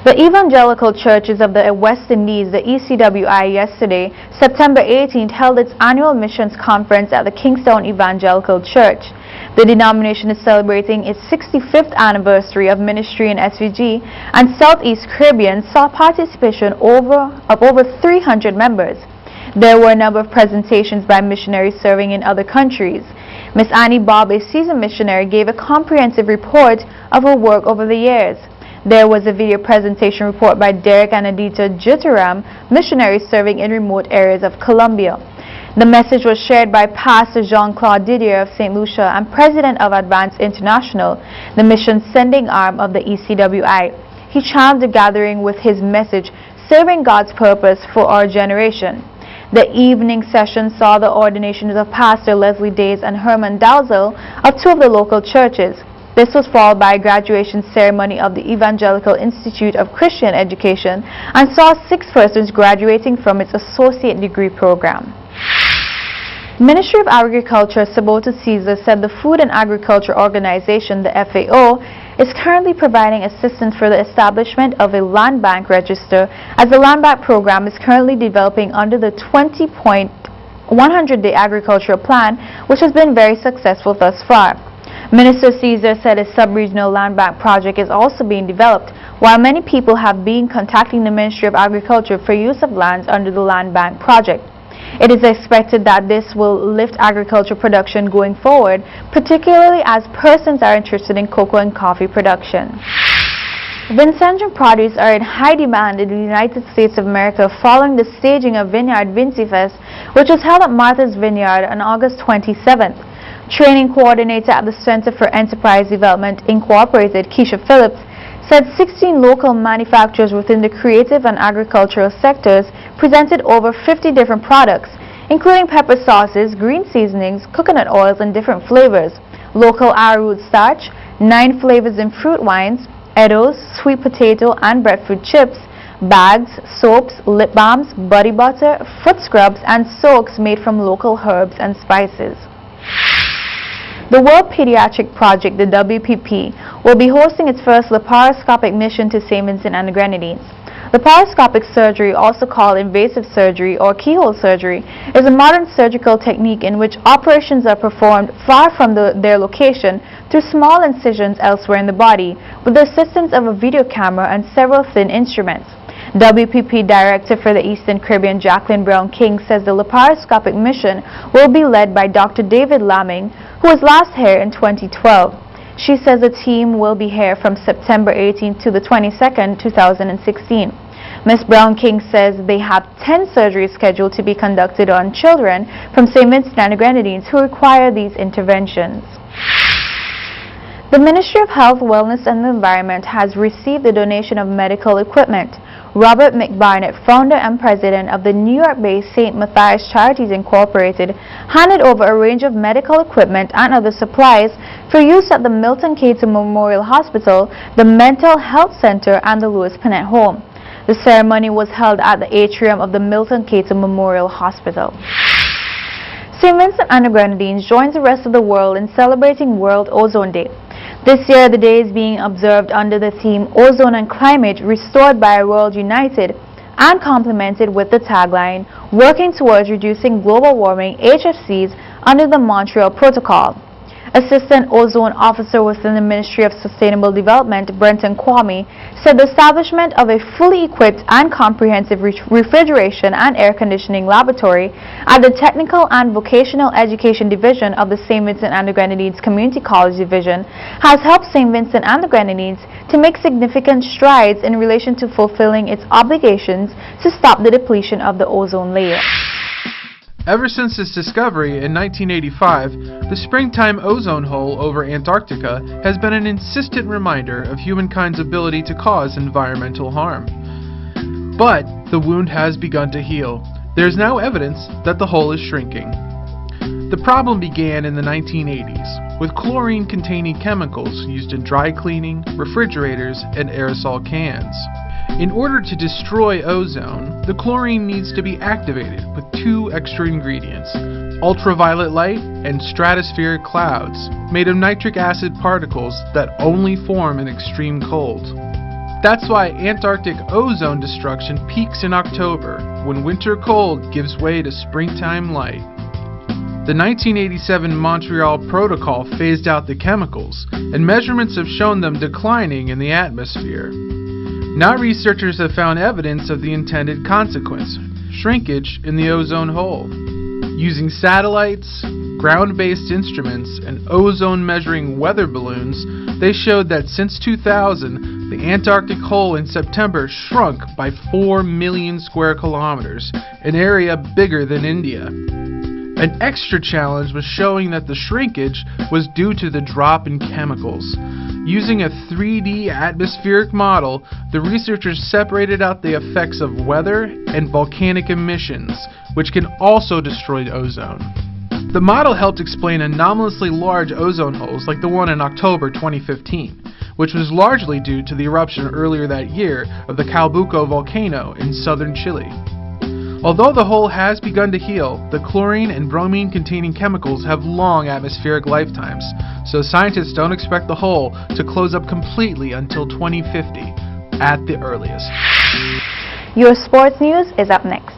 The Evangelical Churches of the West Indies, the ECWI, yesterday, September 18th, held its annual missions conference at the Kingstown Evangelical Church. The denomination is celebrating its 65th anniversary of ministry in SVG, and Southeast Caribbean saw participation of over 300 members. There were a number of presentations by missionaries serving in other countries. Miss Annie Bob, a seasoned missionary, gave a comprehensive report of her work over the years. There was a video presentation report by Derek and Adita Jutaram, missionaries serving in remote areas of Colombia. The message was shared by Pastor Jean-Claude Didier of St. Lucia and President of Advance International, the mission sending arm of the ECWI. He charmed the gathering with his message, serving God's purpose for our generation. The evening session saw the ordinations of Pastor Leslie Days and Herman Dalzell of two of the local churches. This was followed by a graduation ceremony of the Evangelical Institute of Christian Education and saw 6 persons graduating from its associate degree program. Ministry of Agriculture Sabota Caesar said the Food and Agriculture Organization, the FAO, is currently providing assistance for the establishment of a land bank register, as the land bank program is currently developing under the 20-point 100-day agricultural plan, which has been very successful thus far. Minister Caesar said a sub-regional land bank project is also being developed, while many people have been contacting the Ministry of Agriculture for use of lands under the land bank project. It is expected that this will lift agriculture production going forward, particularly as persons are interested in cocoa and coffee production. Vincentian produce are in high demand in the United States of America following the staging of Vineyard Vinci Fest, which was held at Martha's Vineyard on August 27th. Training coordinator at the Center for Enterprise Development Incorporated, Keisha Phillips, said 16 local manufacturers within the creative and agricultural sectors presented over 50 different products, including pepper sauces, green seasonings, coconut oils, and different flavors, local arrowroot starch, 9 flavors in fruit wines, Edos, sweet potato and breadfruit chips, bags, soaps, lip balms, body butter, foot scrubs, and soaks made from local herbs and spices. The World Pediatric Project, the WPP, will be hosting its first laparoscopic mission to St. Vincent and the Grenadines. Laparoscopic surgery, also called invasive surgery or keyhole surgery, is a modern surgical technique in which operations are performed far from their location through small incisions elsewhere in the body, with the assistance of a video camera and several thin instruments. WPP Director for the Eastern Caribbean, Jacqueline Brown King, says the laparoscopic mission will be led by Dr. David Lamming, who was last here in 2012. She says the team will be here from September 18th to the 22nd, 2016. Ms. Brown King says they have 10 surgeries scheduled to be conducted on children from St. Vincent and the Grenadines who require these interventions. The Ministry of Health, Wellness and the Environment has received a donation of medical equipment. Robert McBarnett, founder and president of the New York-based St. Matthias Charities Incorporated, handed over a range of medical equipment and other supplies for use at the Milton Cato Memorial Hospital, the Mental Health Center, and the Louis Panett Home. The ceremony was held at the atrium of the Milton Cato Memorial Hospital. St. Vincent and the Grenadines joins the rest of the world in celebrating World Ozone Day. This year, the day is being observed under the theme Ozone and Climate Restored by a World United, and complemented with the tagline Working Towards Reducing Global Warming HFCs under the Montreal Protocol. Assistant Ozone Officer within the Ministry of Sustainable Development, Brenton Kwame, said the establishment of a fully equipped and comprehensive refrigeration and air conditioning laboratory at the Technical and Vocational Education Division of the St. Vincent and the Grenadines Community College Division has helped St. Vincent and the Grenadines to make significant strides in relation to fulfilling its obligations to stop the depletion of the ozone layer. Ever since its discovery in 1985, the springtime ozone hole over Antarctica has been an insistent reminder of humankind's ability to cause environmental harm. But the wound has begun to heal. There is now evidence that the hole is shrinking. The problem began in the 1980s, with chlorine-containing chemicals used in dry cleaning, refrigerators, and aerosol cans. In order to destroy ozone, the chlorine needs to be activated with 2 extra ingredients, ultraviolet light and stratospheric clouds, made of nitric acid particles that only form in extreme cold. That's why Antarctic ozone destruction peaks in October, when winter cold gives way to springtime light. The 1987 Montreal Protocol phased out the chemicals, and measurements have shown them declining in the atmosphere. Now researchers have found evidence of the intended consequence: shrinkage in the ozone hole. Using satellites, ground-based instruments, and ozone-measuring weather balloons, they showed that since 2000, the Antarctic hole in September shrunk by 4 million square kilometers, an area bigger than India. An extra challenge was showing that the shrinkage was due to the drop in chemicals. Using a 3D atmospheric model, the researchers separated out the effects of weather and volcanic emissions, which can also destroy ozone. The model helped explain anomalously large ozone holes like the one in October 2015, which was largely due to the eruption earlier that year of the Calbuco volcano in southern Chile. Although the hole has begun to heal, the chlorine and bromine containing chemicals have long atmospheric lifetimes, so scientists don't expect the hole to close up completely until 2050 at the earliest. Your sports news is up next.